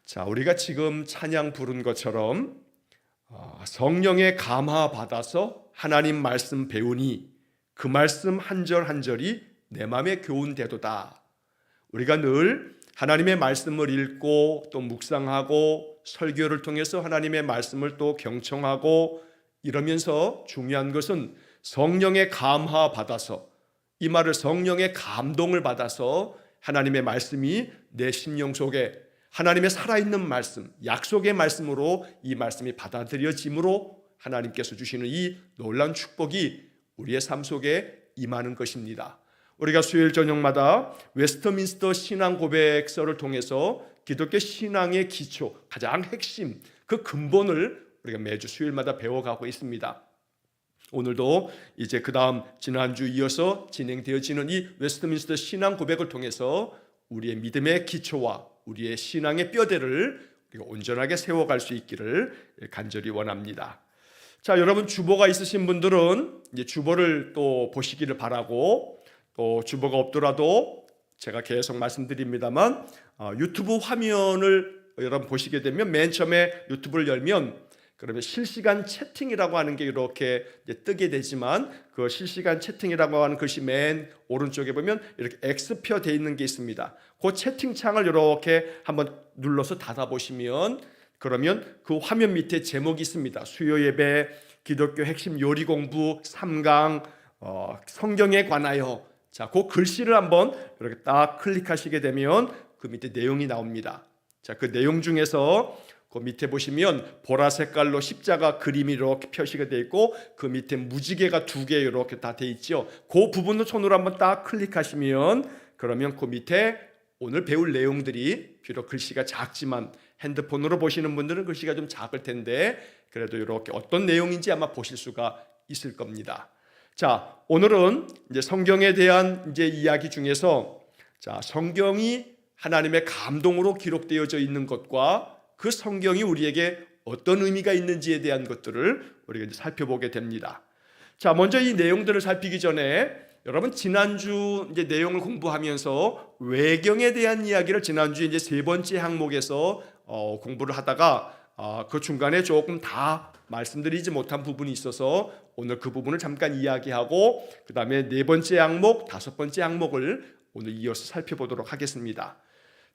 자, 우리가 지금 찬양 부른 것처럼 성령의 감화 받아서 하나님 말씀 배우니 그 말씀 한 절 한 절이 내 마음에 교훈되도다. 우리가 늘 하나님의 말씀을 읽고 또 묵상하고 설교를 통해서 하나님의 말씀을 또 경청하고 이러면서 중요한 것은 성령의 감화 받아서, 이 말을 성령의 감동을 받아서 하나님의 말씀이 내 심령 속에 하나님의 살아있는 말씀, 약속의 말씀으로 이 말씀이 받아들여짐으로 하나님께서 주시는 이 놀라운 축복이 우리의 삶 속에 임하는 것입니다. 우리가 수요일 저녁마다 웨스트민스터 신앙 고백서를 통해서 기독교 신앙의 기초, 가장 핵심, 그 근본을 우리가 매주 수요일마다 배워가고 있습니다. 오늘도 이제 그 다음 지난주 이어서 진행되어지는 이 웨스트민스터 신앙 고백을 통해서 우리의 믿음의 기초와 우리의 신앙의 뼈대를 우리가 온전하게 세워갈 수 있기를 간절히 원합니다. 자, 여러분 주보가 있으신 분들은 이제 주보를 또 보시기를 바라고, 또 주보가 없더라도 제가 계속 말씀드립니다만 유튜브 화면을 여러분 보시게 되면 맨 처음에 유튜브를 열면 그러면 실시간 채팅이라고 하는 게 이렇게 뜨게 되지만 그 실시간 채팅이라고 하는 글씨 맨 오른쪽에 보면 이렇게 X표 되어 있는 게 있습니다. 그 채팅창을 이렇게 한번 눌러서 닫아보시면 그러면 그 화면 밑에 제목이 있습니다. 수요 예배, 기독교 핵심 요리 공부 3강, 성경에 관하여. 자, 그 글씨를 한번 이렇게 딱 클릭하시게 되면 그 밑에 내용이 나옵니다. 자, 그 내용 중에서 그 밑에 보시면 보라 색깔로 십자가 그림이 이렇게 표시가 되어 있고 그 밑에 무지개가 2개 이렇게 다 되어 있죠. 그 부분을 손으로 한번 딱 클릭하시면 그러면 그 밑에 오늘 배울 내용들이 비록 글씨가 작지만 핸드폰으로 보시는 분들은 글씨가 좀 작을 텐데 그래도 이렇게 어떤 내용인지 아마 보실 수가 있을 겁니다. 자, 오늘은 이제 성경에 대한 이제 이야기 중에서 자, 성경이 하나님의 감동으로 기록되어져 있는 것과 그 성경이 우리에게 어떤 의미가 있는지에 대한 것들을 우리가 이제 살펴보게 됩니다. 자, 먼저 이 내용들을 살피기 전에 여러분 지난주 이제 내용을 공부하면서 외경에 대한 이야기를 지난주 이제 3번째 항목에서 공부를 하다가 그 중간에 조금 다 말씀드리지 못한 부분이 있어서 오늘 그 부분을 잠깐 이야기하고 그 다음에 4번째 항목, 5번째 항목을 오늘 이어서 살펴보도록 하겠습니다.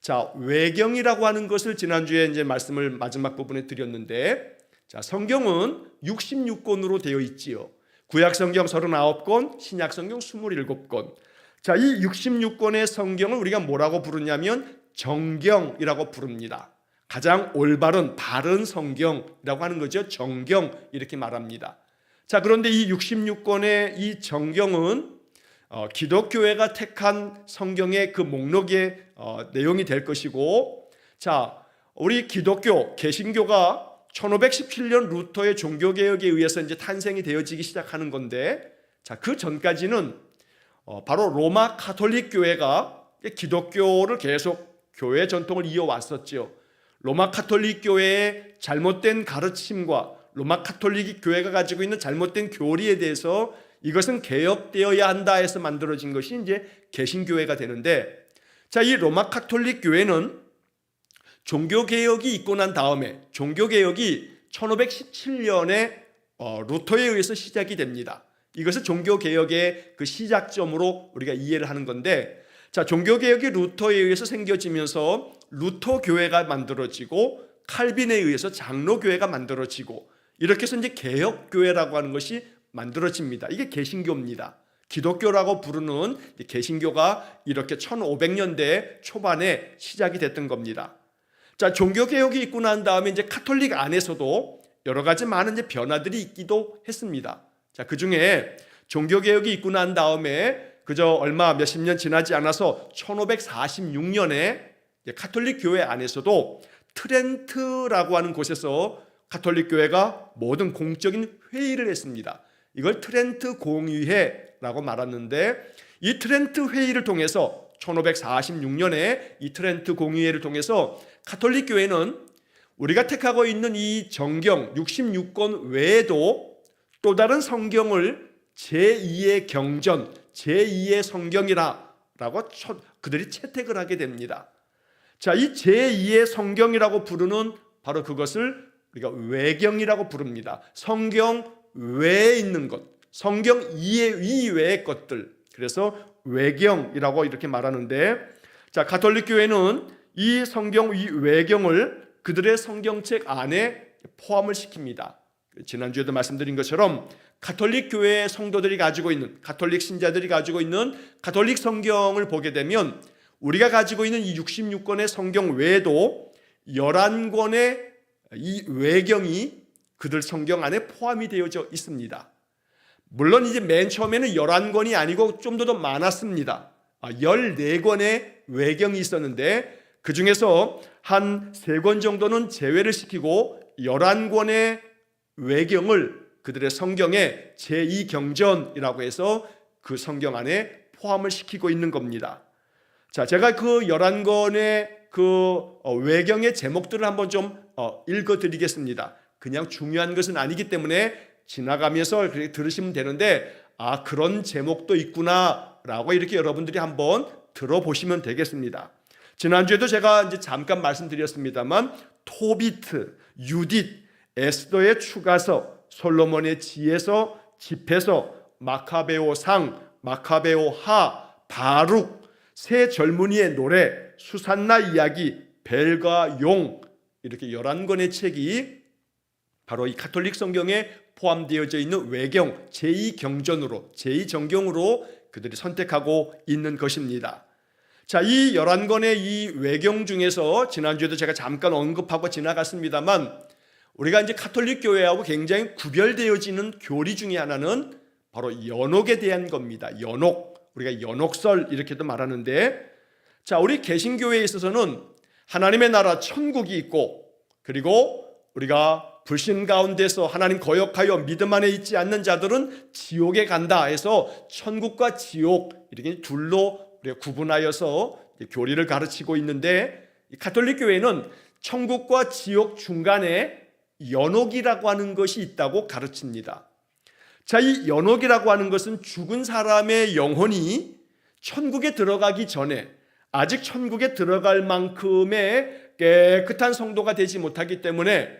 자, 외경이라고 하는 것을 지난주에 이제 말씀을 마지막 부분에 드렸는데, 자, 성경은 66권으로 되어 있지요. 구약 성경 39권, 신약 성경 27권. 자, 이 66권의 성경을 우리가 뭐라고 부르냐면 정경이라고 부릅니다. 가장 올바른 바른 성경이라고 하는 거죠. 정경 이렇게 말합니다. 자, 그런데 이 66권의 이 정경은 기독교회가 택한 성경의 그 목록의 내용이 될 것이고, 자, 우리 기독교 개신교가 1517년 루터의 종교개혁에 의해서 이제 탄생이 되어지기 시작하는 건데, 자, 그 전까지는 바로 로마 가톨릭 교회가 기독교를 계속 교회 전통을 이어왔었죠. 로마 가톨릭 교회의 잘못된 가르침과 로마 가톨릭 교회가 가지고 있는 잘못된 교리에 대해서 이것은 개혁되어야 한다 해서 만들어진 것이 이제 개신교회가 되는데, 자, 이 로마 가톨릭 교회는 종교개혁이 있고 난 다음에 종교개혁이 1517년에 루터에 의해서 시작이 됩니다. 이것을 종교개혁의 그 시작점으로 우리가 이해를 하는 건데, 자, 종교개혁이 루터에 의해서 생겨지면서 루터 교회가 만들어지고 칼빈에 의해서 장로교회가 만들어지고 이렇게 해서 이제 개혁교회라고 하는 것이 만들어집니다. 이게 개신교입니다. 기독교라고 부르는 개신교가 이렇게 1500년대 초반에 시작이 됐던 겁니다. 자, 종교개혁이 있고 난 다음에 이제 카톨릭 안에서도 여러 가지 많은 이제 변화들이 있기도 했습니다. 자, 그 중에 종교개혁이 있고 난 다음에 그저 얼마 몇십 년 지나지 않아서 1546년에 카톨릭 교회 안에서도 트렌트라고 하는 곳에서 카톨릭 교회가 모든 공적인 회의를 했습니다. 이걸 트렌트 공의회라고 말하는데, 이 트렌트 회의를 통해서 1546년에 이 트렌트 공의회를 통해서 가톨릭 교회는 우리가 택하고 있는 이 정경 66권 외에도 또 다른 성경을 제2의 경전, 제2의 성경이라고 그들이 채택을 하게 됩니다. 자, 이 제2의 성경이라고 부르는 바로 그것을 우리가 외경이라고 부릅니다. 성경 외에 있는 것, 성경 이외의 것들. 그래서 외경이라고 이렇게 말하는데, 자, 가톨릭 교회는 이 성경 이 외경을 그들의 성경책 안에 포함을 시킵니다. 지난주에도 말씀드린 것처럼 가톨릭 교회의 성도들이 가지고 있는, 가톨릭 신자들이 가지고 있는 가톨릭 성경을 보게 되면 우리가 가지고 있는 이 66권의 성경 외에도 11권의 이 외경이 그들 성경 안에 포함이 되어져 있습니다. 물론 이제 맨 처음에는 11권이 아니고 좀 더 많았습니다. 14권의 외경이 있었는데 그 중에서 한 3권 정도는 제외를 시키고 11권의 외경을 그들의 성경에 제2경전이라고 해서 그 성경 안에 포함을 시키고 있는 겁니다. 자, 제가 그 11권의 그 외경의 제목들을 한번 좀 읽어드리겠습니다. 그냥 중요한 것은 아니기 때문에 지나가면서 그렇게 들으시면 되는데, 그런 제목도 있구나 라고 이렇게 여러분들이 한번 들어보시면 되겠습니다. 지난주에도 제가 이제 잠깐 말씀드렸습니다만, 토비트, 유딧, 에스더의 추가서, 솔로몬의 지혜서, 집회서, 마카베오상, 마카베오하, 바룩, 새 젊은이의 노래, 수산나 이야기, 벨과 용, 이렇게 11권의 책이 바로 이 가톨릭 성경에 포함되어져 있는 외경, 제2경전으로, 제2정경으로 그들이 선택하고 있는 것입니다. 자, 이 11권의 이 외경 중에서 지난주에도 제가 잠깐 언급하고 지나갔습니다만, 우리가 이제 가톨릭 교회하고 굉장히 구별되어지는 교리 중에 하나는 바로 연옥에 대한 겁니다. 연옥, 우리가 연옥설 이렇게도 말하는데, 자, 우리 개신교회에 있어서는 하나님의 나라 천국이 있고, 그리고 우리가 불신 가운데서 하나님 거역하여 믿음 안에 있지 않는 자들은 지옥에 간다 해서 천국과 지옥 이렇게 둘로 우리가 구분하여서 교리를 가르치고 있는데, 이 가톨릭 교회는 천국과 지옥 중간에 연옥이라고 하는 것이 있다고 가르칩니다. 자, 이 연옥이라고 하는 것은 죽은 사람의 영혼이 천국에 들어가기 전에 아직 천국에 들어갈 만큼의 깨끗한 성도가 되지 못하기 때문에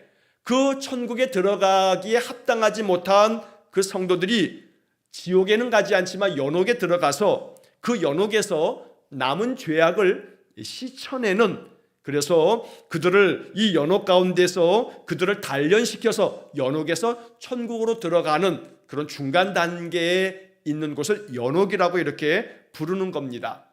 그 천국에 들어가기에 합당하지 못한 그 성도들이 지옥에는 가지 않지만 연옥에 들어가서 그 연옥에서 남은 죄악을 씻어내는, 그래서 그들을 이 연옥 가운데서 그들을 단련시켜서 연옥에서 천국으로 들어가는 그런 중간 단계에 있는 곳을 연옥이라고 이렇게 부르는 겁니다.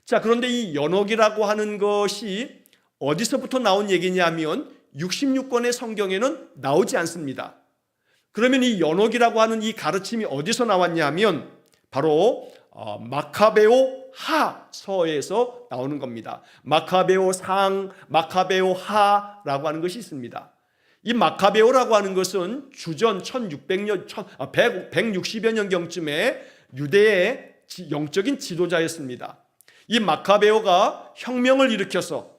자, 그런데 이 연옥이라고 하는 것이 어디서부터 나온 얘기냐면 66권의 성경에는 나오지 않습니다. 그러면 이 연옥이라고 하는 이 가르침이 어디서 나왔냐면 바로 마카베오 하서에서 나오는 겁니다. 마카베오 상, 마카베오 하라고 하는 것이 있습니다. 이 마카베오라고 하는 것은 주전 1600년, 160여 년경쯤에 유대의 영적인 지도자였습니다. 이 마카베오가 혁명을 일으켜서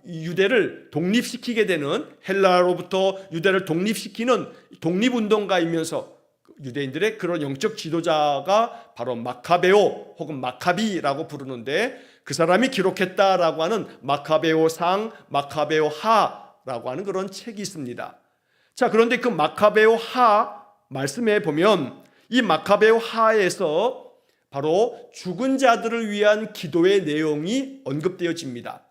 유대를 독립시키게 되는, 헬라로부터 유대를 독립시키는 독립운동가이면서 유대인들의 그런 영적 지도자가 바로 마카베오 혹은 마카비라고 부르는데, 그 사람이 기록했다라고 하는 마카베오상, 마카베오하라고 하는 그런 책이 있습니다. 자, 그런데 그 마카베오하 말씀에 보면 이 마카베오하에서 바로 죽은 자들을 위한 기도의 내용이 언급되어집니다.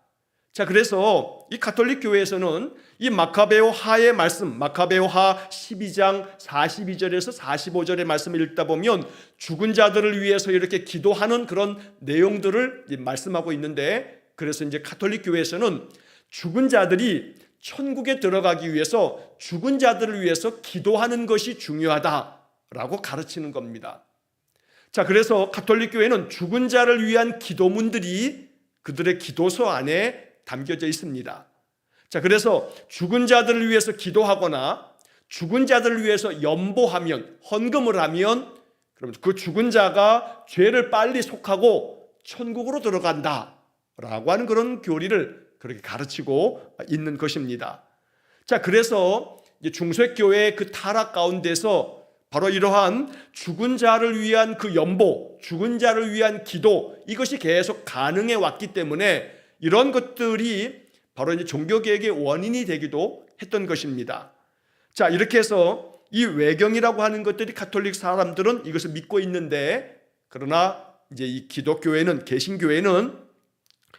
자, 그래서 이 가톨릭 교회에서는 이 마카베오하의 말씀, 마카베오하 12장 42절에서 45절의 말씀을 읽다 보면 죽은 자들을 위해서 이렇게 기도하는 그런 내용들을 말씀하고 있는데, 그래서 이제 가톨릭 교회에서는 죽은 자들이 천국에 들어가기 위해서 죽은 자들을 위해서 기도하는 것이 중요하다라고 가르치는 겁니다. 자, 그래서 가톨릭 교회는 죽은 자를 위한 기도문들이 그들의 기도서 안에 담겨져 있습니다. 자, 그래서 죽은 자들을 위해서 기도하거나 죽은 자들을 위해서 연보하면, 헌금을 하면, 그럼 그 죽은 자가 죄를 빨리 속하고 천국으로 들어간다라고 하는 그런 교리를 그렇게 가르치고 있는 것입니다. 자, 그래서 중세교회의 그 타락 가운데서 바로 이러한 죽은 자를 위한 그 연보, 죽은 자를 위한 기도, 이것이 계속 가능해 왔기 때문에 이런 것들이 바로 이제 종교개혁의 원인이 되기도 했던 것입니다. 자, 이렇게 해서 이 외경이라고 하는 것들이 가톨릭 사람들은 이것을 믿고 있는데, 그러나 이제 이 기독교회는, 개신교회는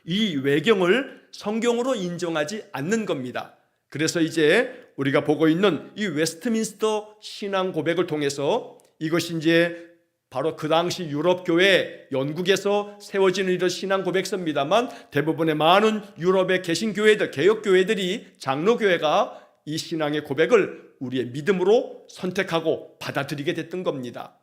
이 외경을 성경으로 인정하지 않는 겁니다. 그래서 이제 우리가 보고 있는 이 웨스트민스터 신앙 고백을 통해서 이것이 이제 바로 그 당시 유럽 교회, 영국에서 세워지는 이런 신앙 고백서입니다만, 대부분의 많은 유럽의 개신교회들, 개혁교회들이, 장로교회가 이 신앙의 고백을 우리의 믿음으로 선택하고 받아들이게 됐던 겁니다.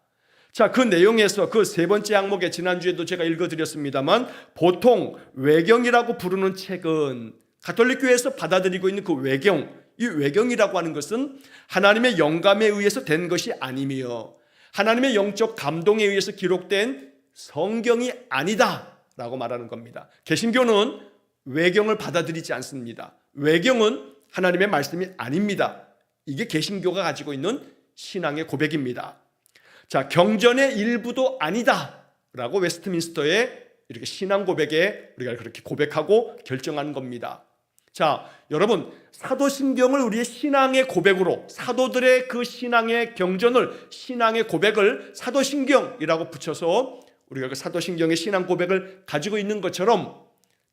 자, 그 내용에서 그 세 번째 항목에 지난주에도 제가 읽어드렸습니다만, 보통 외경이라고 부르는 책은 가톨릭 교회에서 받아들이고 있는 그 외경, 이 외경이라고 하는 것은 하나님의 영감에 의해서 된 것이 아니며 하나님의 영적 감동에 의해서 기록된 성경이 아니다 라고 말하는 겁니다. 개신교는 외경을 받아들이지 않습니다. 외경은 하나님의 말씀이 아닙니다. 이게 개신교가 가지고 있는 신앙의 고백입니다. 자, 경전의 일부도 아니다 라고 웨스트민스터의 이렇게 신앙 고백에 우리가 그렇게 고백하고 결정한 겁니다. 자, 여러분, 사도신경을 우리의 신앙의 고백으로, 사도들의 그 신앙의 경전을, 신앙의 고백을 사도신경이라고 붙여서 우리가 그 사도신경의 신앙 고백을 가지고 있는 것처럼,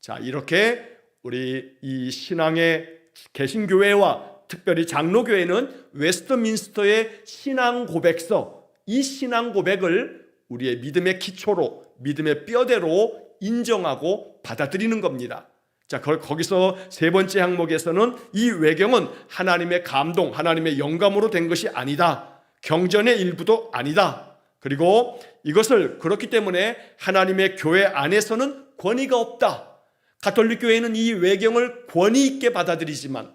자, 이렇게 우리 이 신앙의 개신교회와 특별히 장로교회는 웨스트민스터의 신앙 고백서, 이 신앙 고백을 우리의 믿음의 기초로, 믿음의 뼈대로 인정하고 받아들이는 겁니다. 자, 거기서 세 번째 항목에서는 이 외경은 하나님의 감동, 하나님의 영감으로 된 것이 아니다. 경전의 일부도 아니다. 그리고 이것을 그렇기 때문에 하나님의 교회 안에서는 권위가 없다. 가톨릭 교회는 이 외경을 권위 있게 받아들이지만,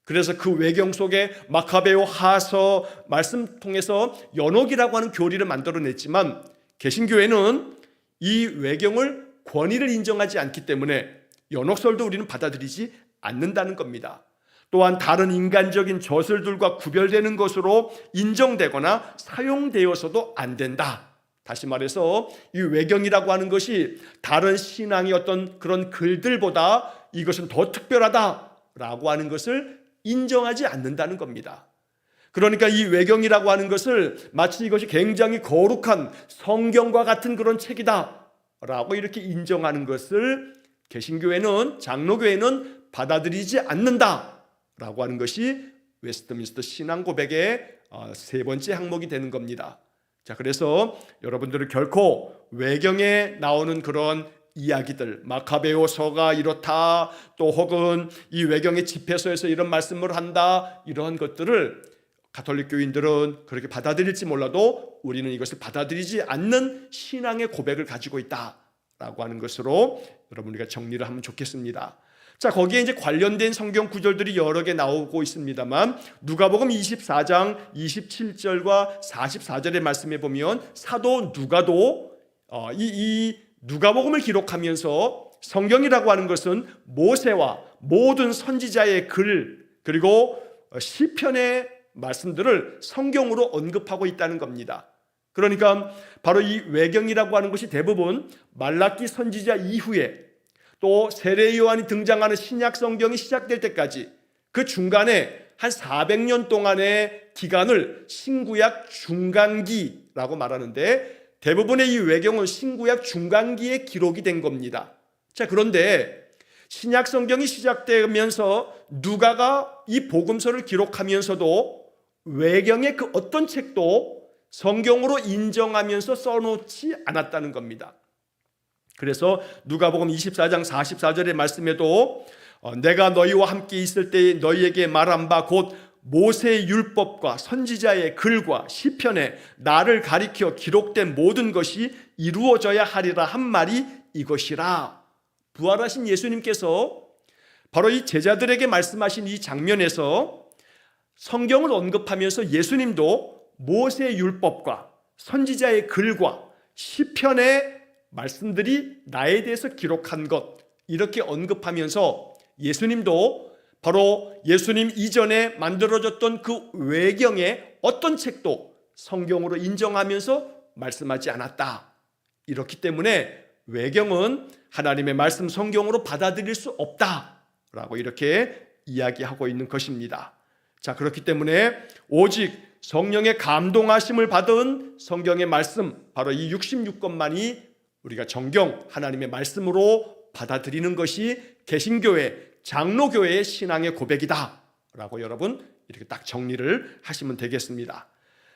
그래서 그 외경 속에 마카베오 하서 말씀 통해서 연옥이라고 하는 교리를 만들어냈지만, 개신교회는 이 외경을 권위를 인정하지 않기 때문에 연옥설도 우리는 받아들이지 않는다는 겁니다. 또한 다른 인간적인 저술들과 구별되는 것으로 인정되거나 사용되어서도 안 된다. 다시 말해서 이 외경이라고 하는 것이 다른 신앙의 어떤 그런 글들보다 이것은 더 특별하다라고 하는 것을 인정하지 않는다는 겁니다. 그러니까 이 외경이라고 하는 것을 마치 이것이 굉장히 거룩한 성경과 같은 그런 책이다라고 이렇게 인정하는 것을 개신교회는, 장로교회는 받아들이지 않는다라고 하는 것이 웨스트민스터 신앙 고백의 세 번째 항목이 되는 겁니다. 자, 그래서 여러분들은 결코 외경에 나오는 그런 이야기들, 마카베오서가 이렇다, 또 혹은 이 외경의 집회소에서 이런 말씀을 한다, 이러한 것들을 가톨릭 교인들은 그렇게 받아들일지 몰라도 우리는 이것을 받아들이지 않는 신앙의 고백을 가지고 있다라고 하는 것으로 여러분 우리가 정리를 하면 좋겠습니다. 자, 거기에 이제 관련된 성경 구절들이 여러 개 나오고 있습니다만, 누가복음 24장 27절과 44절의 말씀에 보면 사도 누가도 이 누가복음을 기록하면서 성경이라고 하는 것은 모세와 모든 선지자의 글, 그리고 시편의 말씀들을 성경으로 언급하고 있다는 겁니다. 그러니까 바로 이 외경이라고 하는 것이 대부분 말라기 선지자 이후에 또 세례 요한이 등장하는 신약 성경이 시작될 때까지 그 중간에 한 400년 동안의 기간을 신구약 중간기라고 말하는데, 대부분의 이 외경은 신구약 중간기에 기록이 된 겁니다. 자, 그런데 신약 성경이 시작되면서 누가가 이 복음서를 기록하면서도 외경의 그 어떤 책도 성경으로 인정하면서 써놓지 않았다는 겁니다. 그래서 누가복음 24장 44절의 말씀에도 내가 너희와 함께 있을 때 너희에게 말한 바 곧 모세의 율법과 선지자의 글과 시편에 나를 가리켜 기록된 모든 것이 이루어져야 하리라 한 말이 이것이라. 부활하신 예수님께서 바로 이 제자들에게 말씀하신 이 장면에서 성경을 언급하면서 예수님도 모세의 율법과 선지자의 글과 시편의 말씀들이 나에 대해서 기록한 것, 이렇게 언급하면서 예수님도 바로 예수님 이전에 만들어졌던 그 외경의 어떤 책도 성경으로 인정하면서 말씀하지 않았다. 이렇기 때문에 외경은 하나님의 말씀 성경으로 받아들일 수 없다라고 이렇게 이야기하고 있는 것입니다. 자, 그렇기 때문에 오직 성령의 감동하심을 받은 성경의 말씀, 바로 이 66권만이 우리가 정경, 하나님의 말씀으로 받아들이는 것이 개신교회, 장로교회의 신앙의 고백이다 라고 여러분 이렇게 딱 정리를 하시면 되겠습니다.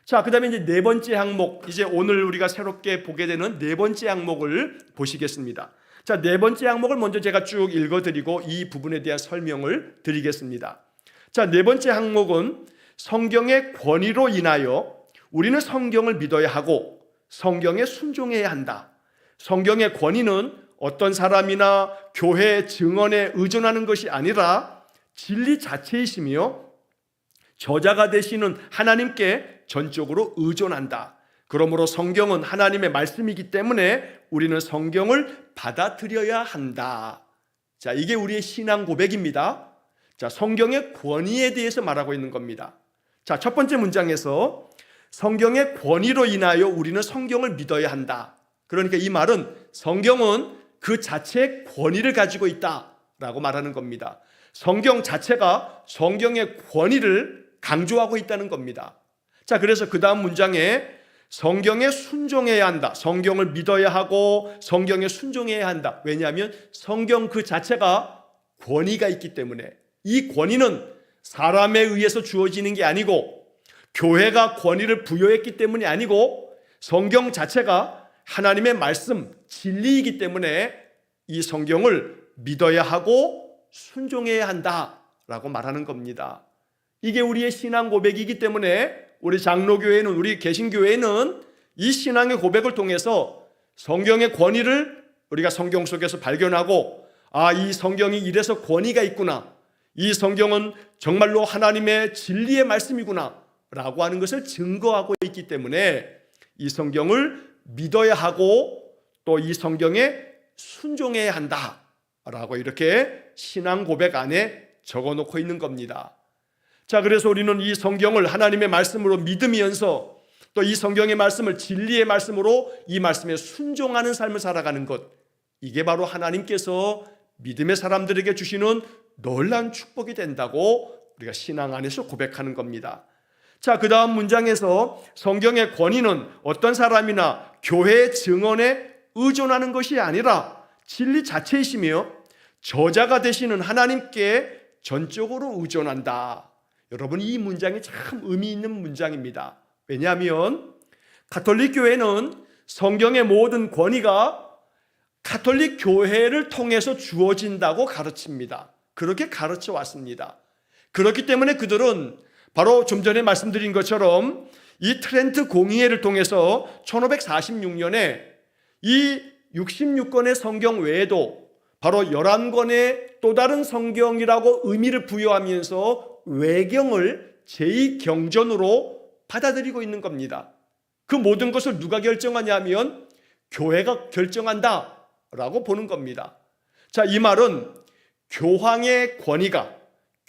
자, 그 다음에 이제 네 번째 항목, 이제 오늘 우리가 새롭게 보게 되는 네 번째 항목을 보시겠습니다. 자, 네 번째 항목을 먼저 제가 쭉 읽어드리고 이 부분에 대한 설명을 드리겠습니다. 자, 네 번째 항목은 성경의 권위로 인하여 우리는 성경을 믿어야 하고 성경에 순종해야 한다. 성경의 권위는 어떤 사람이나 교회의 증언에 의존하는 것이 아니라 진리 자체이시며 저자가 되시는 하나님께 전적으로 의존한다. 그러므로 성경은 하나님의 말씀이기 때문에 우리는 성경을 받아들여야 한다. 자, 이게 우리의 신앙 고백입니다. 자, 성경의 권위에 대해서 말하고 있는 겁니다. 자, 첫 번째 문장에서 성경의 권위로 인하여 우리는 성경을 믿어야 한다. 그러니까 이 말은 성경은 그 자체의 권위를 가지고 있다라고 말하는 겁니다. 성경 자체가 성경의 권위를 강조하고 있다는 겁니다. 자, 그래서 그 다음 문장에 성경에 순종해야 한다. 성경을 믿어야 하고 성경에 순종해야 한다. 왜냐하면 성경 그 자체가 권위가 있기 때문에, 이 권위는 사람에 의해서 주어지는 게 아니고 교회가 권위를 부여했기 때문이 아니고 성경 자체가 하나님의 말씀, 진리이기 때문에 이 성경을 믿어야 하고 순종해야 한다라고 말하는 겁니다. 이게 우리의 신앙 고백이기 때문에 우리 장로교회는, 우리 개신교회는 이 신앙의 고백을 통해서 성경의 권위를 우리가 성경 속에서 발견하고, 아, 이 성경이 이래서 권위가 있구나, 이 성경은 정말로 하나님의 진리의 말씀이구나 라고 하는 것을 증거하고 있기 때문에 이 성경을 믿어야 하고 또 이 성경에 순종해야 한다 라고 이렇게 신앙 고백 안에 적어놓고 있는 겁니다. 자, 그래서 우리는 이 성경을 하나님의 말씀으로 믿으면서 또 이 성경의 말씀을 진리의 말씀으로 이 말씀에 순종하는 삶을 살아가는 것, 이게 바로 하나님께서 믿음의 사람들에게 주시는 놀라운 축복이 된다고 우리가 신앙 안에서 고백하는 겁니다. 자, 그 다음 문장에서 성경의 권위는 어떤 사람이나 교회의 증언에 의존하는 것이 아니라 진리 자체이시며 저자가 되시는 하나님께 전적으로 의존한다. 여러분, 이 문장이 참 의미 있는 문장입니다. 왜냐하면 가톨릭 교회는 성경의 모든 권위가 가톨릭 교회를 통해서 주어진다고 가르칩니다. 그렇게 가르쳐 왔습니다. 그렇기 때문에 그들은 바로 좀 전에 말씀드린 것처럼 이 트렌트 공의회를 통해서 1546년에 이 66권의 성경 외에도 바로 11권의 또 다른 성경이라고 의미를 부여하면서 외경을 제2경전으로 받아들이고 있는 겁니다. 그 모든 것을 누가 결정하냐면 교회가 결정한다라고 보는 겁니다. 자, 이 말은 교황의 권위가,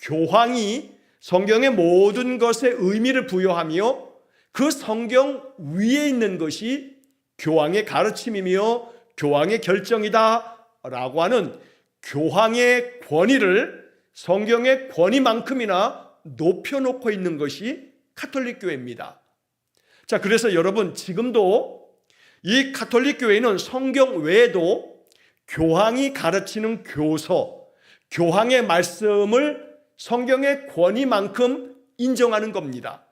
교황이 성경의 모든 것에 의미를 부여하며 그 성경 위에 있는 것이 교황의 가르침이며 교황의 결정이다 라고 하는 교황의 권위를 성경의 권위만큼이나 높여놓고 있는 것이 가톨릭 교회입니다. 자, 그래서 여러분, 지금도 이 가톨릭 교회는 성경 외에도 교황이 가르치는 교서, 교황의 말씀을 성경의 권위만큼 인정하는 겁니다.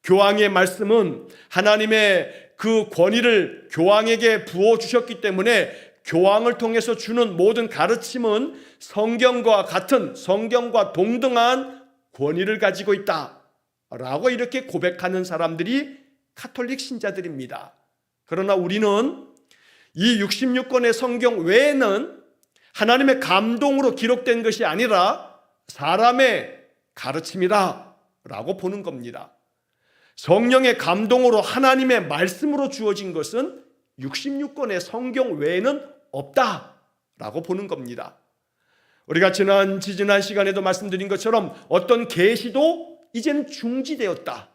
교황의 말씀은 하나님의 그 권위를 교황에게 부어주셨기 때문에 교황을 통해서 주는 모든 가르침은 성경과 같은, 성경과 동등한 권위를 가지고 있다라고 이렇게 고백하는 사람들이 가톨릭 신자들입니다. 그러나 우리는 이 66권의 성경 외에는 하나님의 감동으로 기록된 것이 아니라 사람의 가르침이다 라고 보는 겁니다. 성령의 감동으로 하나님의 말씀으로 주어진 것은 66권의 성경 외에는 없다라고 보는 겁니다. 우리가 지난 시간에도 말씀드린 것처럼 어떤 계시도 이제는 중지되었다.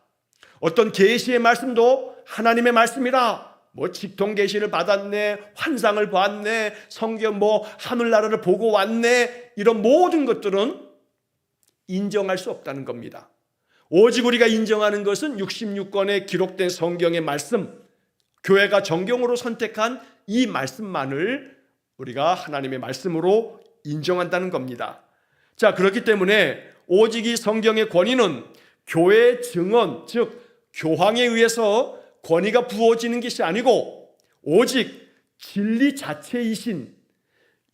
어떤 계시의 말씀도 하나님의 말씀이라, 뭐 직통 계시를 받았네, 환상을 봤네, 성경 뭐 하늘나라를 보고 왔네, 이런 모든 것들은 인정할 수 없다는 겁니다. 오직 우리가 인정하는 것은 66권에 기록된 성경의 말씀, 교회가 정경으로 선택한 이 말씀만을 우리가 하나님의 말씀으로 인정한다는 겁니다. 자, 그렇기 때문에 오직 이 성경의 권위는 교회의 증언, 즉 교황에 의해서 권위가 부어지는 것이 아니고 오직 진리 자체이신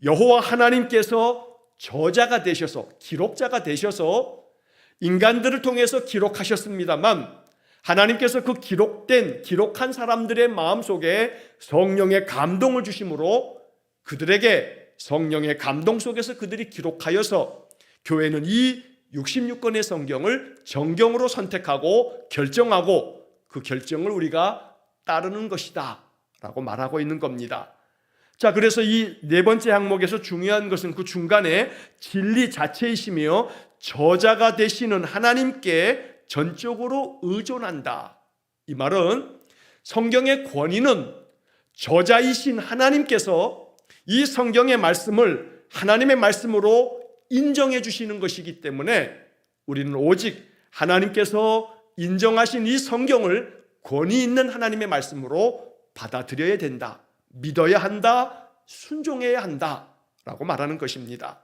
여호와 하나님께서 저자가 되셔서, 기록자가 되셔서 인간들을 통해서 기록하셨습니다만, 하나님께서 그 기록한 사람들의 마음속에 성령의 감동을 주심으로 그들에게 성령의 감동 속에서 그들이 기록하여서 교회는 이 66권의 성경을 정경으로 선택하고 결정하고 그 결정을 우리가 따르는 것이다 라고 말하고 있는 겁니다. 자, 그래서 이 네 번째 항목에서 중요한 것은 그 중간에 진리 자체이시며 저자가 되시는 하나님께 전적으로 의존한다. 이 말은 성경의 권위는 저자이신 하나님께서 이 성경의 말씀을 하나님의 말씀으로 인정해 주시는 것이기 때문에 우리는 오직 하나님께서 인정하신 이 성경을 권위 있는 하나님의 말씀으로 받아들여야 된다, 믿어야 한다, 순종해야 한다 라고 말하는 것입니다.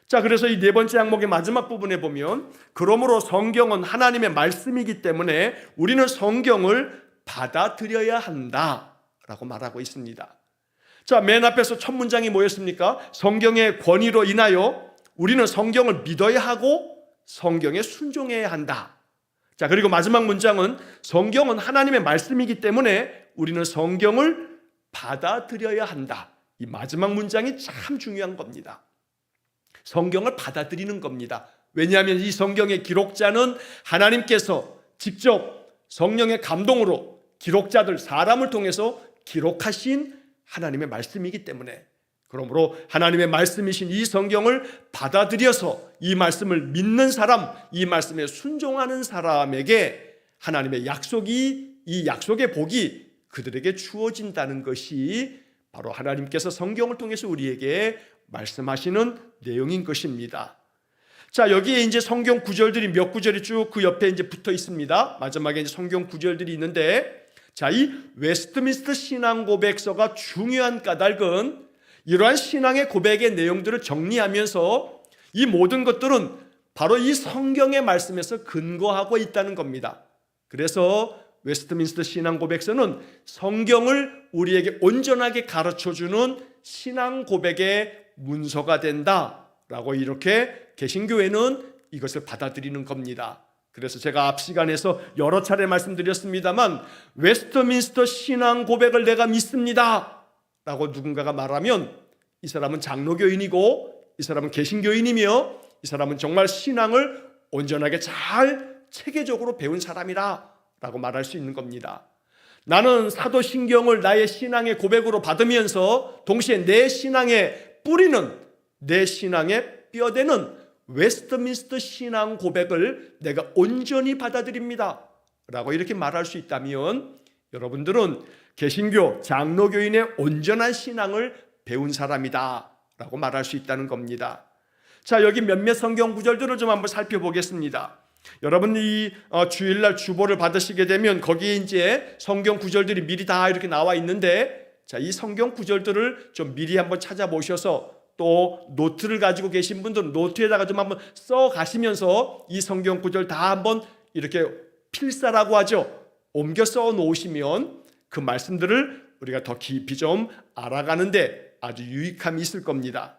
자, 그래서 이 네 번째 항목의 마지막 부분에 보면 그러므로 성경은 하나님의 말씀이기 때문에 우리는 성경을 받아들여야 한다 라고 말하고 있습니다. 자, 맨 앞에서 첫 문장이 뭐였습니까? 성경의 권위로 인하여 우리는 성경을 믿어야 하고 성경에 순종해야 한다. 자, 그리고 마지막 문장은 성경은 하나님의 말씀이기 때문에 우리는 성경을 받아들여야 한다. 이 마지막 문장이 참 중요한 겁니다. 성경을 받아들이는 겁니다. 왜냐하면 이 성경의 기록자는 하나님께서 직접 성령의 감동으로 기록자들, 사람을 통해서 기록하신 하나님의 말씀이기 때문에, 그러므로 하나님의 말씀이신 이 성경을 받아들여서 이 말씀을 믿는 사람, 이 말씀에 순종하는 사람에게 하나님의 약속이, 이 약속의 복이 그들에게 주어진다는 것이 바로 하나님께서 성경을 통해서 우리에게 말씀하시는 내용인 것입니다. 자, 여기에 이제 성경 구절들이 몇 구절이 쭉 그 옆에 이제 붙어 있습니다. 마지막에 이제 성경 구절들이 있는데, 자, 이 웨스트민스터 신앙 고백서가 중요한 까닭은 이러한 신앙의 고백의 내용들을 정리하면서 이 모든 것들은 바로 이 성경의 말씀에서 근거하고 있다는 겁니다. 그래서 웨스트민스터 신앙 고백서는 성경을 우리에게 온전하게 가르쳐주는 신앙 고백의 문서가 된다라고 이렇게 개신교회는 이것을 받아들이는 겁니다. 그래서 제가 앞 시간에서 여러 차례 말씀드렸습니다만, 웨스트민스터 신앙 고백을 내가 믿습니다 라고 누군가가 말하면 이 사람은 장로교인이고 이 사람은 개신교인이며 이 사람은 정말 신앙을 온전하게 잘 체계적으로 배운 사람이라 라고 말할 수 있는 겁니다. 나는 사도신경을 나의 신앙의 고백으로 받으면서 동시에 내 신앙의 뿌리는, 내 신앙의 뼈대는 웨스트민스터 신앙 고백을 내가 온전히 받아들입니다 라고 이렇게 말할 수 있다면 여러분들은 개신교 장로교인의 온전한 신앙을 배운 사람이다 라고 말할 수 있다는 겁니다. 자, 여기 몇몇 성경 구절들을 좀 한번 살펴보겠습니다. 여러분이 주일날 주보를 받으시게 되면 거기에 이제 성경 구절들이 미리 다 이렇게 나와 있는데, 자, 이 성경 구절들을 좀 미리 한번 찾아보셔서 또 노트를 가지고 계신 분들은 노트에다가 좀 한번 써 가시면서 이 성경 구절 다 한번 이렇게 필사라고 하죠. 옮겨 써 놓으시면 그 말씀들을 우리가 더 깊이 좀 알아가는데 아주 유익함이 있을 겁니다.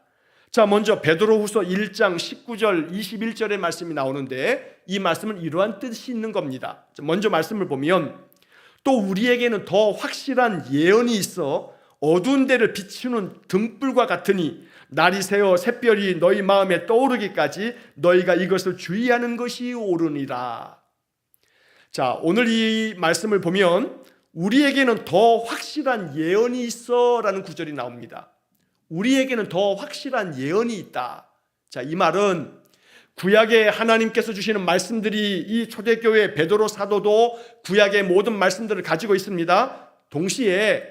자, 먼저 베드로후서 1장 19절 21절의 말씀이 나오는데 이 말씀은 이러한 뜻이 있는 겁니다. 먼저 말씀을 보면, 또 우리에게는 더 확실한 예언이 있어 어두운 데를 비추는 등불과 같으니 날이 새어 샛별이 너희 마음에 떠오르기까지 너희가 이것을 주의하는 것이 옳으니라. 자, 오늘 이 말씀을 보면 우리에게는 더 확실한 예언이 있어 라는 구절이 나옵니다. 우리에게는 더 확실한 예언이 있다. 자, 이 말은 구약에 하나님께서 주시는 말씀들이 이 초대교회 베드로 사도도 구약의 모든 말씀들을 가지고 있습니다. 동시에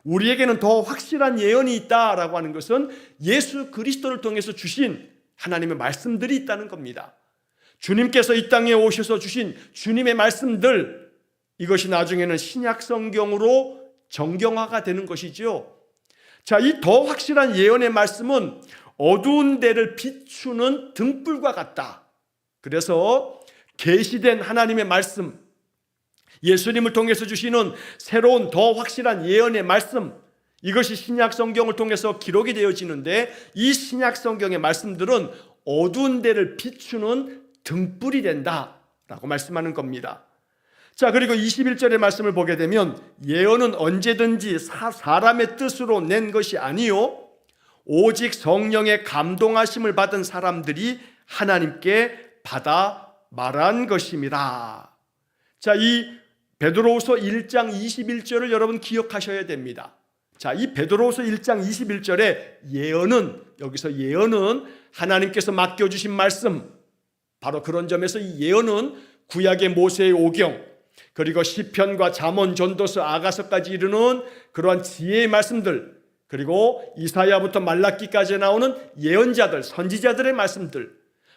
우리에게는 더 확실한 예언이 있다라고 하는 것은 예수 그리스도를 통해서 주신 하나님의 말씀들이 있다는 겁니다. 주님께서 이 땅에 오셔서 주신 주님의 말씀들, 이것이 나중에는 신약 성경으로 정경화가 되는 것이죠. 자, 이 더 확실한 예언의 말씀은 어두운 데를 비추는 등불과 같다. 그래서 계시된 하나님의 말씀, 예수님을 통해서 주시는 새로운 더 확실한 예언의 말씀, 이것이 신약 성경을 통해서 기록이 되어지는데, 이 신약 성경의 말씀들은 어두운 데를 비추는 등불이 된다라고 말씀하는 겁니다. 자, 그리고 21절의 말씀을 보게 되면 예언은 언제든지 사람의 뜻으로 낸 것이 아니요 오직 성령의 감동하심을 받은 사람들이 하나님께 받아 말한 것입니다. 자, 이 베드로후서 1장 21절을 여러분 기억하셔야 됩니다. 자, 이 베드로후서 1장 21절에 예언은, 여기서 예언은 하나님께서 맡겨주신 말씀, 바로 그런 점에서 이 예언은 구약의 모세의 오경, 그리고 시편과 잠언, 전도서, 아가서까지 이르는 그러한 지혜의 말씀들, 그리고 이사야부터 말라기까지 나오는 예언자들, 선지자들의 말씀들,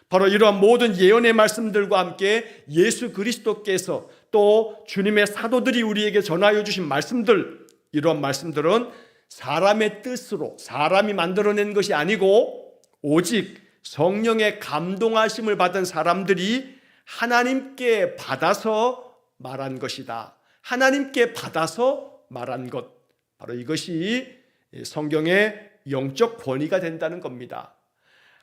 바로 이러한 모든 예언의 말씀들과 함께 예수 그리스도께서 또 주님의 사도들이 우리에게 전하여 주신 말씀들, 이러한 말씀들은 사람의 뜻으로, 사람이 만들어낸 것이 아니고 오직 성령의 감동하심을 받은 사람들이 하나님께 받아서 말한 것이다. 하나님께 받아서 말한 것, 바로 이것이 성경의 영적 권위가 된다는 겁니다.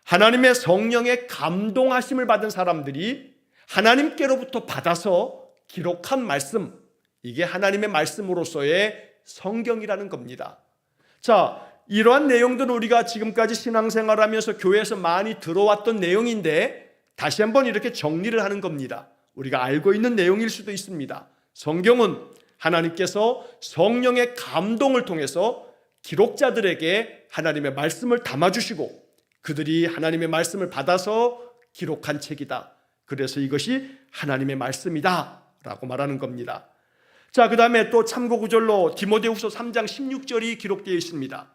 하나님의 성령의 감동하심을 받은 사람들이 하나님께로부터 받아서 기록한 말씀, 이게 하나님의 말씀으로서의 성경이라는 겁니다. 자, 이러한 내용들은 우리가 지금까지 신앙생활하면서 교회에서 많이 들어왔던 내용인데 다시 한번 이렇게 정리를 하는 겁니다. 우리가 알고 있는 내용일 수도 있습니다. 성경은 하나님께서 성령의 감동을 통해서 기록자들에게 하나님의 말씀을 담아주시고 그들이 하나님의 말씀을 받아서 기록한 책이다. 그래서 이것이 하나님의 말씀이다 라고 말하는 겁니다. 자, 그 다음에 또 참고구절로 디모데후서 3장 16절이 기록되어 있습니다.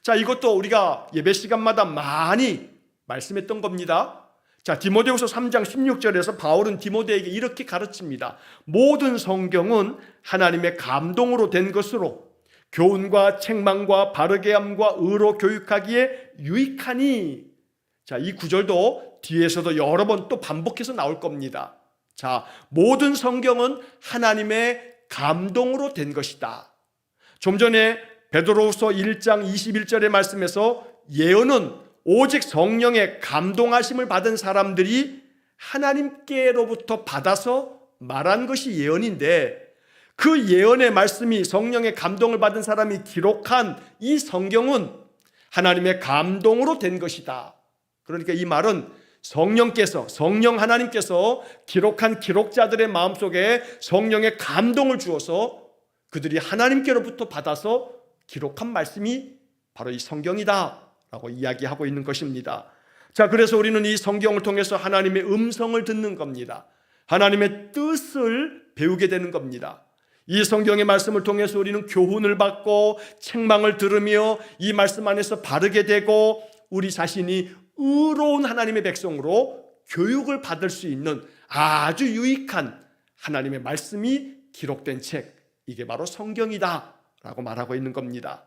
자, 이것도 우리가 예배 시간마다 많이 말씀했던 겁니다. 자, 디모데후서 3장 16절에서 바울은 디모데에게 이렇게 가르칩니다. 모든 성경은 하나님의 감동으로 된 것으로 교훈과 책망과 바르게 함과 의로 교육하기에 유익하니. 자, 이 구절도 뒤에서도 여러 번 또 반복해서 나올 겁니다. 자, 모든 성경은 하나님의 감동으로 된 것이다. 좀 전에 베드로후서 1장 21절의 말씀에서 예언은 오직 성령의 감동하심을 받은 사람들이 하나님께로부터 받아서 말한 것이 예언인데, 그 예언의 말씀이 성령의 감동을 받은 사람이 기록한 이 성경은 하나님의 감동으로 된 것이다. 그러니까 이 말은 성령 하나님께서 기록한 기록자들의 마음속에 성령의 감동을 주어서 그들이 하나님께로부터 받아서 기록한 말씀이 바로 이 성경이다 라고 이야기하고 있는 것입니다. 자, 그래서 우리는 이 성경을 통해서 하나님의 음성을 듣는 겁니다. 하나님의 뜻을 배우게 되는 겁니다. 이 성경의 말씀을 통해서 우리는 교훈을 받고 책망을 들으며 이 말씀 안에서 바르게 되고 우리 자신이 의로운 하나님의 백성으로 교육을 받을 수 있는 아주 유익한 하나님의 말씀이 기록된 책, 이게 바로 성경이다 라고 말하고 있는 겁니다.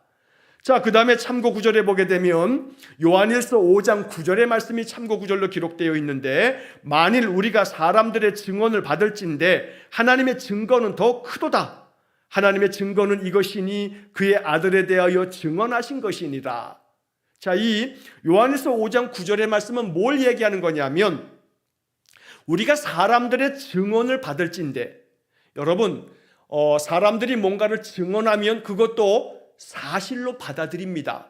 자, 그 다음에 참고 구절에 보게 되면 요한일서 5장 9절의 말씀이 참고 구절로 기록되어 있는데, 만일 우리가 사람들의 증언을 받을진대 하나님의 증거는 더 크도다. 하나님의 증거는 이것이니 그의 아들에 대하여 증언하신 것이니라. 자, 이 요한일서 5장 9절의 말씀은 뭘 얘기하는 거냐면, 우리가 사람들의 증언을 받을진대, 여러분, 사람들이 뭔가를 증언하면 그것도 사실로 받아들입니다.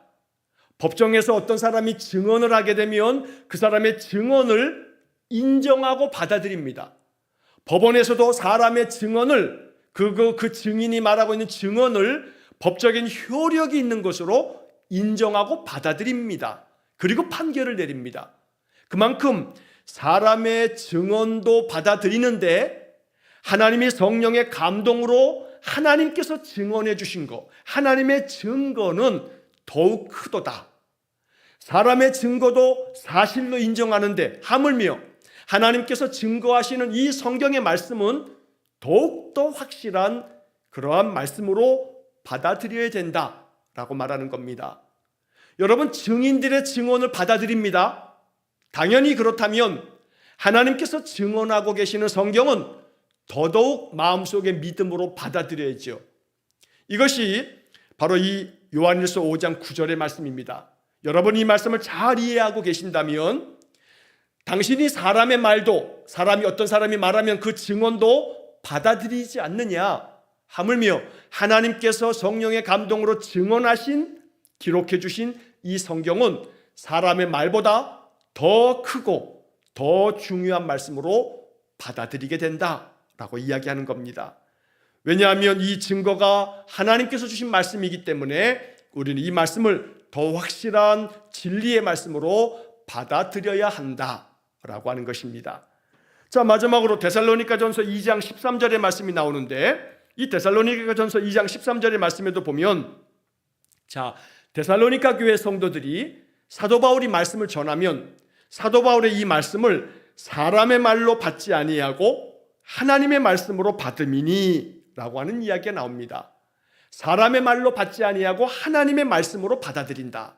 법정에서 어떤 사람이 증언을 하게 되면 그 사람의 증언을 인정하고 받아들입니다. 법원에서도 사람의 증언을, 그 증인이 말하고 있는 증언을 법적인 효력이 있는 것으로 인정하고 받아들입니다. 그리고 판결을 내립니다. 그만큼 사람의 증언도 받아들이는데 하나님이 성령의 감동으로 하나님께서 증언해 주신 것, 하나님의 증거는 더욱 크도다. 사람의 증거도 사실로 인정하는데 하물며 하나님께서 증거하시는 이 성경의 말씀은 더욱더 확실한 그러한 말씀으로 받아들여야 된다라고 말하는 겁니다. 여러분, 증인들의 증언을 받아들입니다. 당연히 그렇다면 하나님께서 증언하고 계시는 성경은 더더욱 마음속에 믿음으로 받아들여야죠. 이것이 바로 이 요한일서 5장 9절의 말씀입니다. 여러분, 이 말씀을 잘 이해하고 계신다면 당신이 사람의 말도, 어떤 사람이 말하면 그 증언도 받아들이지 않느냐? 하물며 하나님께서 성령의 감동으로 증언하신, 기록해 주신 이 성경은 사람의 말보다 더 크고 더 중요한 말씀으로 받아들이게 된다라고 이야기하는 겁니다. 왜냐하면 이 증거가 하나님께서 주신 말씀이기 때문에 우리는 이 말씀을 더 확실한 진리의 말씀으로 받아들여야 한다라고 하는 것입니다. 자, 마지막으로 데살로니가전서 2장 13절의 말씀이 나오는데, 이 데살로니가전서 2장 13절의 말씀에도 보면, 자, 데살로니가 교회 성도들이 사도 바울이 말씀을 전하면 사도 바울의 이 말씀을 사람의 말로 받지 아니하고 하나님의 말씀으로 받음이니 라고 하는 이야기가 나옵니다. 사람의 말로 받지 아니하고 하나님의 말씀으로 받아들인다.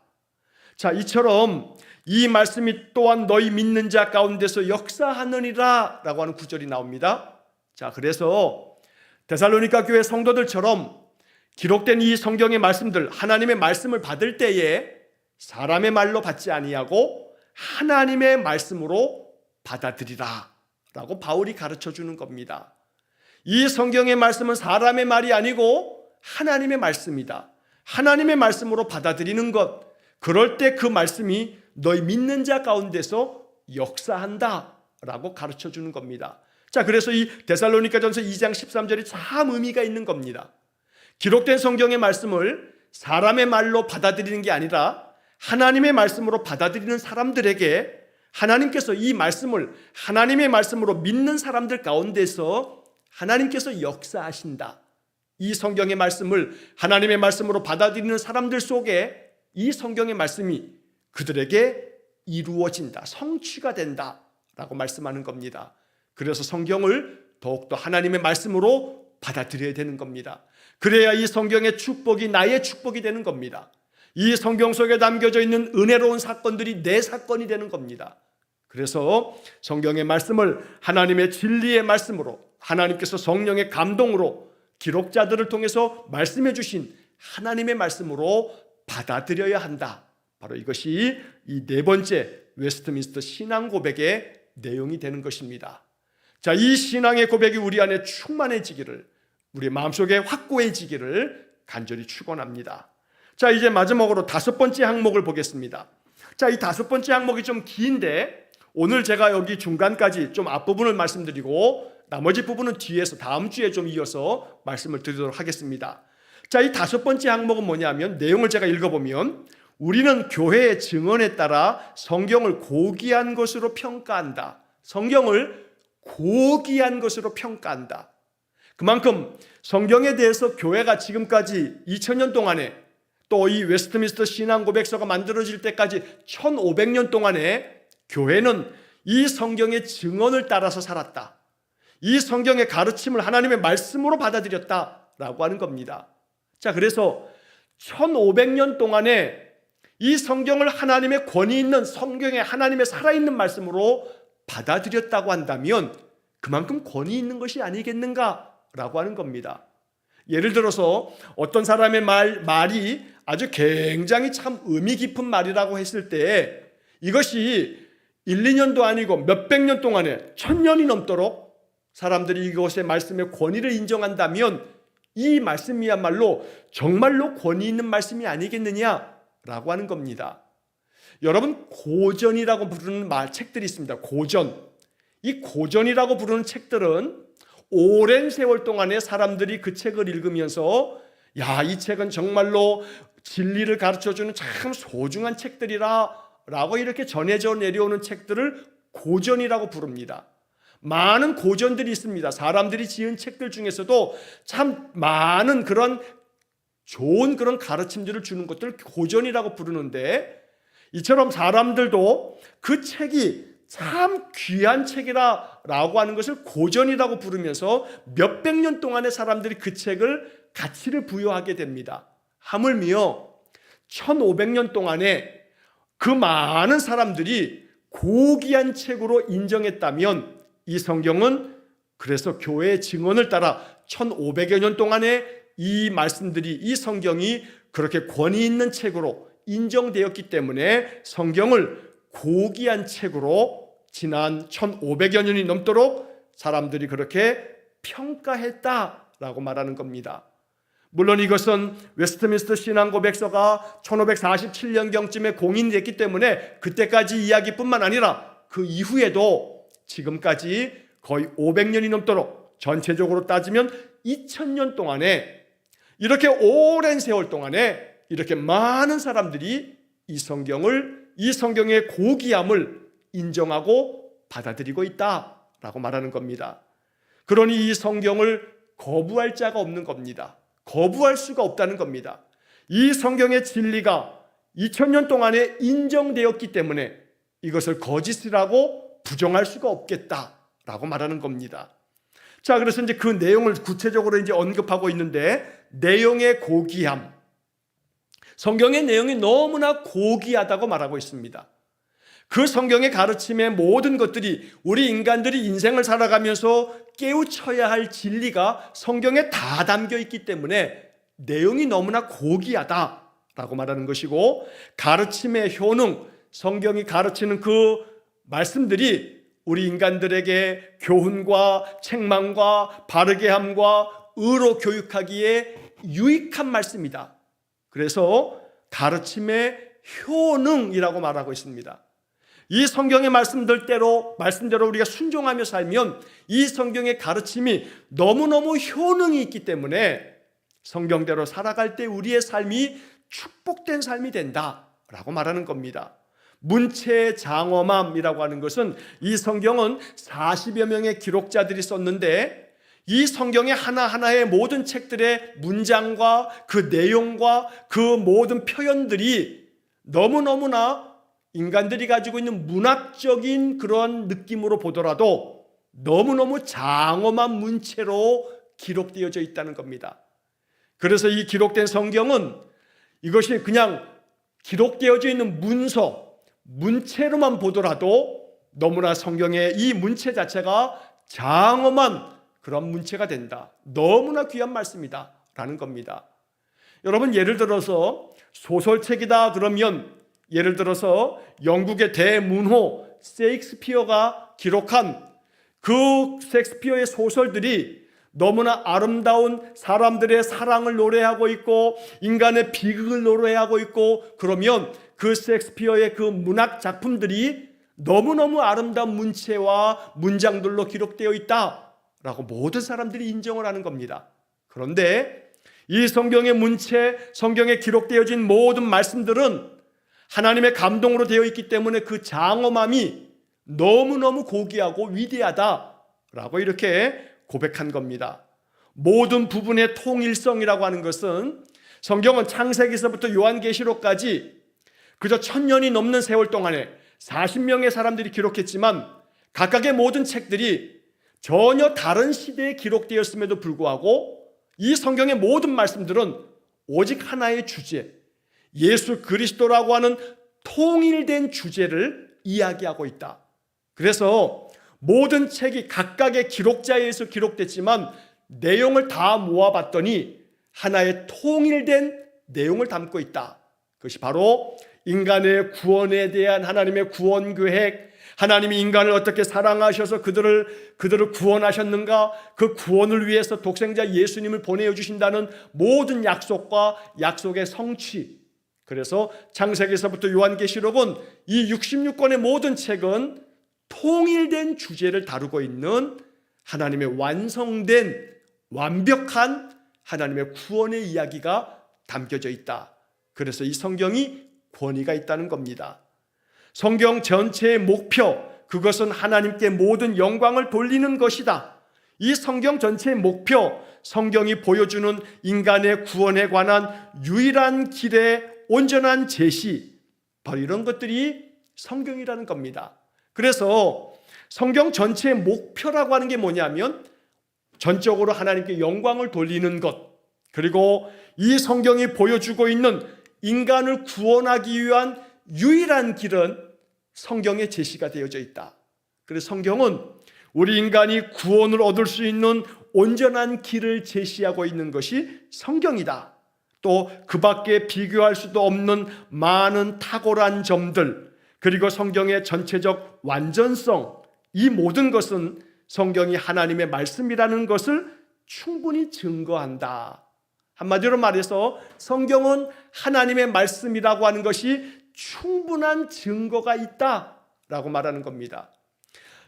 자, 이처럼 이 말씀이 또한 너희 믿는 자 가운데서 역사하느니라 라고 하는 구절이 나옵니다. 자, 그래서 데살로니가 교회 성도들처럼 기록된 이 성경의 말씀들, 하나님의 말씀을 받을 때에 사람의 말로 받지 아니하고 하나님의 말씀으로 받아들이라 라고 바울이 가르쳐 주는 겁니다. 이 성경의 말씀은 사람의 말이 아니고 하나님의 말씀이다. 하나님의 말씀으로 받아들이는 것, 그럴 때 그 말씀이 너희 믿는 자 가운데서 역사한다 라고 가르쳐 주는 겁니다. 자, 그래서 이 데살로니가전서 2장 13절이 참 의미가 있는 겁니다. 기록된 성경의 말씀을 사람의 말로 받아들이는 게 아니라 하나님의 말씀으로 받아들이는 사람들에게 하나님께서 이 말씀을 하나님의 말씀으로 믿는 사람들 가운데서 하나님께서 역사하신다. 이 성경의 말씀을 하나님의 말씀으로 받아들이는 사람들 속에 이 성경의 말씀이 그들에게 이루어진다, 성취가 된다라고 말씀하는 겁니다. 그래서 성경을 더욱더 하나님의 말씀으로 받아들여야 되는 겁니다. 그래야 이 성경의 축복이 나의 축복이 되는 겁니다. 이 성경 속에 담겨져 있는 은혜로운 사건들이 내 사건이 되는 겁니다. 그래서 성경의 말씀을 하나님의 진리의 말씀으로, 하나님께서 성령의 감동으로 기록자들을 통해서 말씀해 주신 하나님의 말씀으로 받아들여야 한다. 바로 이것이 이 네 번째 웨스트민스터 신앙 고백의 내용이 되는 것입니다. 자, 이 신앙의 고백이 우리 안에 충만해지기를, 우리 마음속에 확고해지기를 간절히 축원합니다. 자, 이제 마지막으로 다섯 번째 항목을 보겠습니다. 자, 이 다섯 번째 항목이 좀 긴데 오늘 제가 여기 중간까지 좀 앞부분을 말씀드리고 나머지 부분은 뒤에서 다음 주에 좀 이어서 말씀을 드리도록 하겠습니다. 자, 이 다섯 번째 항목은 뭐냐면, 내용을 제가 읽어보면 우리는 교회의 증언에 따라 성경을 고귀한 것으로 평가한다. 성경을 고귀한 것으로 평가한다. 그만큼 성경에 대해서 교회가 지금까지 2000년 동안에, 또 이 웨스트민스터 신앙 고백서가 만들어질 때까지 1500년 동안에 교회는 이 성경의 증언을 따라서 살았다. 이 성경의 가르침을 하나님의 말씀으로 받아들였다라고 하는 겁니다. 자, 그래서 1500년 동안에 이 성경을 하나님의 권위 있는, 성경에 하나님의 살아있는 말씀으로 받아들였다고 한다면 그만큼 권위 있는 것이 아니겠는가라고 하는 겁니다. 예를 들어서 어떤 사람의 말이 아주 굉장히 참 의미 깊은 말이라고 했을 때 이것이 1, 2년도 아니고 몇백 년 동안에 1000년이 넘도록 사람들이 이것의 말씀의 권위를 인정한다면 이 말씀이야말로 정말로 권위 있는 말씀이 아니겠느냐라고 하는 겁니다. 여러분, 고전이라고 부르는 책들이 있습니다. 고전. 이 고전이라고 부르는 책들은 오랜 세월 동안에 사람들이 그 책을 읽으면서 야, 이 책은 정말로 진리를 가르쳐주는 참 소중한 책들이라 라고 이렇게 전해져 내려오는 책들을 고전이라고 부릅니다. 많은 고전들이 있습니다. 사람들이 지은 책들 중에서도 참 많은 그런 좋은 그런 가르침들을 주는 것들을 고전이라고 부르는데, 이처럼 사람들도 그 책이 참 귀한 책이라고 하는 것을 고전이라고 부르면서 몇백 년 동안의 사람들이 그 책을 가치를 부여하게 됩니다. 하물며 1500년 동안에 그 많은 사람들이 고귀한 책으로 인정했다면, 이 성경은 그래서 교회의 증언을 따라 1500여 년 동안에 이 말씀들이, 이 성경이 그렇게 권위 있는 책으로 인정되었기 때문에 성경을 고귀한 책으로 지난 1500여 년이 넘도록 사람들이 그렇게 평가했다라고 말하는 겁니다. 물론 이것은 웨스트민스터 신앙고백서가 1547년경쯤에 공인됐기 때문에 그때까지 이야기뿐만 아니라 그 이후에도 지금까지 거의 500년이 넘도록, 전체적으로 따지면 2000년 동안에, 이렇게 오랜 세월 동안에 이렇게 많은 사람들이 이 성경의 고귀함을 인정하고 받아들이고 있다라고 말하는 겁니다. 그러니 이 성경을 거부할 자가 없는 겁니다. 거부할 수가 없다는 겁니다. 이 성경의 진리가 2000년 동안에 인정되었기 때문에 이것을 거짓이라고 부정할 수가 없겠다라고 말하는 겁니다. 자, 그래서 이제 그 내용을 구체적으로 이제 언급하고 있는데, 내용의 고귀함, 성경의 내용이 너무나 고귀하다고 말하고 있습니다. 그 성경의 가르침의 모든 것들이 우리 인간들이 인생을 살아가면서 깨우쳐야 할 진리가 성경에 다 담겨 있기 때문에 내용이 너무나 고귀하다라고 말하는 것이고, 가르침의 효능, 성경이 가르치는 그 말씀들이 우리 인간들에게 교훈과 책망과 바르게 함과 의로 교육하기에 유익한 말씀이다. 그래서 가르침의 효능이라고 말하고 있습니다. 이 성경의 말씀대로 우리가 순종하며 살면 이 성경의 가르침이 너무너무 효능이 있기 때문에 성경대로 살아갈 때 우리의 삶이 축복된 삶이 된다라고 말하는 겁니다. 문체장엄함이라고 하는 것은, 이 성경은 40여 명의 기록자들이 썼는데 이 성경의 하나하나의 모든 책들의 문장과 그 내용과 그 모든 표현들이 너무너무나 인간들이 가지고 있는 문학적인 그런 느낌으로 보더라도 너무너무 장엄한 문체로 기록되어져 있다는 겁니다. 그래서 이 기록된 성경은 이것이 그냥 기록되어져 있는 문체로만 보더라도 너무나 성경의 이 문체 자체가 장엄한 그런 문체가 된다. 너무나 귀한 말씀이다 라는 겁니다. 여러분, 예를 들어서 소설책이다 그러면, 예를 들어서 영국의 대문호 셰익스피어가 기록한 그 셰익스피어의 소설들이 너무나 아름다운 사람들의 사랑을 노래하고 있고 인간의 비극을 노래하고 있고, 그러면 그 셰익스피어의 그 문학 작품들이 너무너무 아름다운 문체와 문장들로 기록되어 있다라고 모든 사람들이 인정을 하는 겁니다. 그런데 이 성경의 문체, 성경에 기록되어진 모든 말씀들은 하나님의 감동으로 되어 있기 때문에 그 장엄함이 너무너무 고귀하고 위대하다라고 이렇게 고백한 겁니다. 모든 부분의 통일성이라고 하는 것은, 성경은 창세기서부터 요한계시록까지 그저 1000년이 넘는 세월 동안에 40명의 사람들이 기록했지만 각각의 모든 책들이 전혀 다른 시대에 기록되었음에도 불구하고 이 성경의 모든 말씀들은 오직 하나의 주제, 예수 그리스도라고 하는 통일된 주제를 이야기하고 있다. 그래서 모든 책이 각각의 기록자에 의해서 기록됐지만 내용을 다 모아봤더니 하나의 통일된 내용을 담고 있다. 그것이 바로 인간의 구원에 대한 하나님의 구원 계획, 하나님이 인간을 어떻게 사랑하셔서 그들을 구원하셨는가, 그 구원을 위해서 독생자 예수님을 보내주신다는 모든 약속과 약속의 성취. 그래서 창세기서부터 요한계시록은 이 66권의 모든 책은 통일된 주제를 다루고 있는 하나님의 완벽한 하나님의 구원의 이야기가 담겨져 있다. 그래서 이 성경이 권위가 있다는 겁니다. 성경 전체의 목표, 그것은 하나님께 모든 영광을 돌리는 것이다. 이 성경 전체의 목표, 성경이 보여주는 인간의 구원에 관한 유일한 길의 온전한 제시, 바로 이런 것들이 성경이라는 겁니다. 그래서 성경 전체의 목표라고 하는 게 뭐냐면 전적으로 하나님께 영광을 돌리는 것, 그리고 이 성경이 보여주고 있는 인간을 구원하기 위한 유일한 길은 성경에 제시가 되어져 있다. 그래서 성경은 우리 인간이 구원을 얻을 수 있는 온전한 길을 제시하고 있는 것이 성경이다. 또 그 밖에 비교할 수도 없는 많은 탁월한 점들, 그리고 성경의 전체적 완전성, 이 모든 것은 성경이 하나님의 말씀이라는 것을 충분히 증거한다. 한마디로 말해서 성경은 하나님의 말씀이라고 하는 것이 충분한 증거가 있다라고 말하는 겁니다.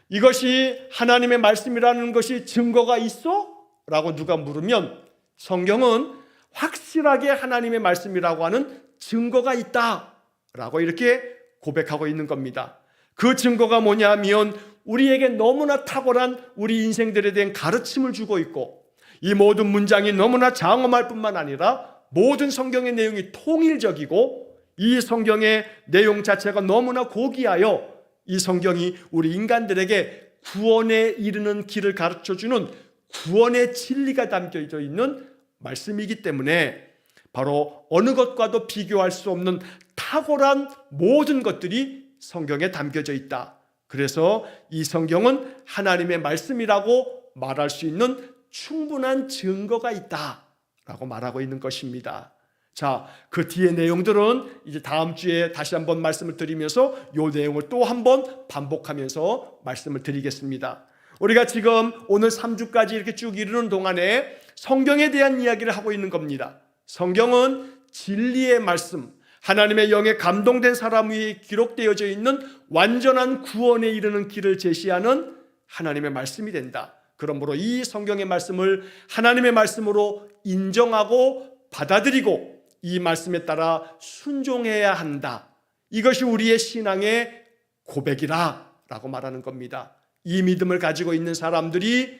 이것이 하나님의 말씀이라는 것이 증거가 있어? 라고 누가 물으면 성경은 확실하게 하나님의 말씀이라고 하는 증거가 있다라고 이렇게 고백하고 있는 겁니다. 그 증거가 뭐냐면 우리에게 너무나 탁월한 우리 인생들에 대한 가르침을 주고 있고, 이 모든 문장이 너무나 장엄할 뿐만 아니라 모든 성경의 내용이 통일적이고, 이 성경의 내용 자체가 너무나 고귀하여 이 성경이 우리 인간들에게 구원에 이르는 길을 가르쳐주는 구원의 진리가 담겨져 있는 말씀이기 때문에 바로 어느 것과도 비교할 수 없는 탁월한 모든 것들이 성경에 담겨져 있다. 그래서 이 성경은 하나님의 말씀이라고 말할 수 있는 충분한 증거가 있다라고 말하고 있는 것입니다. 자, 그 뒤의 내용들은 이제 다음 주에 다시 한번 말씀을 드리면서 이 내용을 또 한번 반복하면서 말씀을 드리겠습니다. 우리가 지금 오늘 3주까지 이렇게 쭉 이르는 동안에 성경에 대한 이야기를 하고 있는 겁니다. 성경은 진리의 말씀, 하나님의 영에 감동된 사람 위에 기록되어져 있는 완전한 구원에 이르는 길을 제시하는 하나님의 말씀이 된다. 그러므로 이 성경의 말씀을 하나님의 말씀으로 인정하고 받아들이고 이 말씀에 따라 순종해야 한다. 이것이 우리의 신앙의 고백이라 라고 말하는 겁니다. 이 믿음을 가지고 있는 사람들이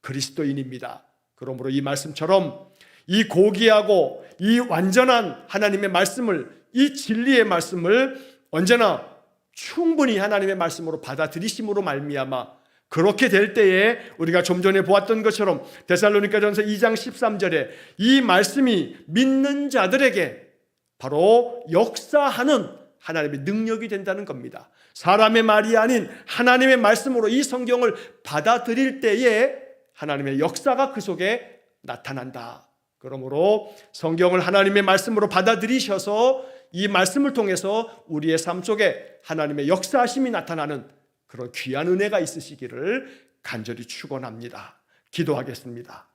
그리스도인입니다. 그러므로 이 말씀처럼 이 고귀하고 이 완전한 하나님의 말씀을, 이 진리의 말씀을 언제나 충분히 하나님의 말씀으로 받아들이심으로 말미암아 그렇게 될 때에 우리가 좀 전에 보았던 것처럼 데살로니가전서 2장 13절에 이 말씀이 믿는 자들에게 바로 역사하는 하나님의 능력이 된다는 겁니다. 사람의 말이 아닌 하나님의 말씀으로 이 성경을 받아들일 때에 하나님의 역사가 그 속에 나타난다. 그러므로 성경을 하나님의 말씀으로 받아들이셔서 이 말씀을 통해서 우리의 삶 속에 하나님의 역사하심이 나타나는 그런 귀한 은혜가 있으시기를 간절히 축원합니다. 기도하겠습니다.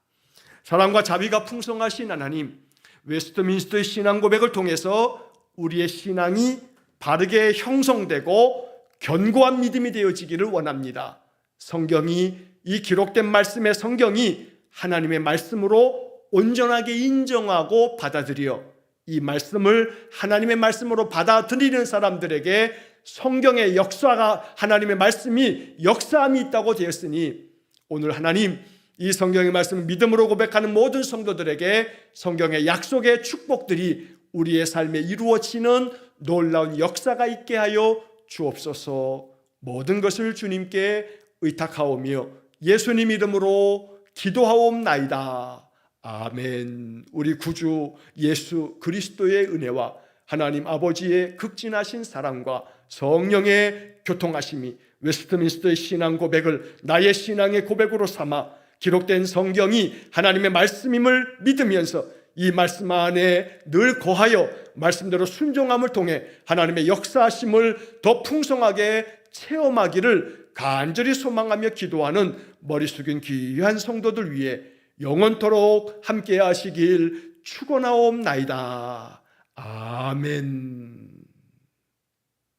사랑과 자비가 풍성하신 하나님, 웨스트민스터의 신앙 고백을 통해서 우리의 신앙이 바르게 형성되고 견고한 믿음이 되어지기를 원합니다. 성경이, 이 기록된 말씀의 성경이 하나님의 말씀으로 온전하게 인정하고 받아들여 이 말씀을 하나님의 말씀으로 받아들이는 사람들에게 성경의 역사가, 하나님의 말씀이 역사함이 있다고 되었으니 오늘 하나님, 이 성경의 말씀을 믿음으로 고백하는 모든 성도들에게 성경의 약속의 축복들이 우리의 삶에 이루어지는 놀라운 역사가 있게 하여 주옵소서. 모든 것을 주님께 의탁하오며 예수님 이름으로 기도하옵나이다. 아멘. 우리 구주 예수 그리스도의 은혜와 하나님 아버지의 극진하신 사랑과 성령의 교통하심이 웨스트민스터의 신앙 고백을 나의 신앙의 고백으로 삼아 기록된 성경이 하나님의 말씀임을 믿으면서 이 말씀 안에 늘 거하여 말씀대로 순종함을 통해 하나님의 역사하심을 더 풍성하게 체험하기를 간절히 소망하며 기도하는 머리 숙인 귀한 성도들 위해 영원토록 함께 하시길 축원하옵나이다. 아멘.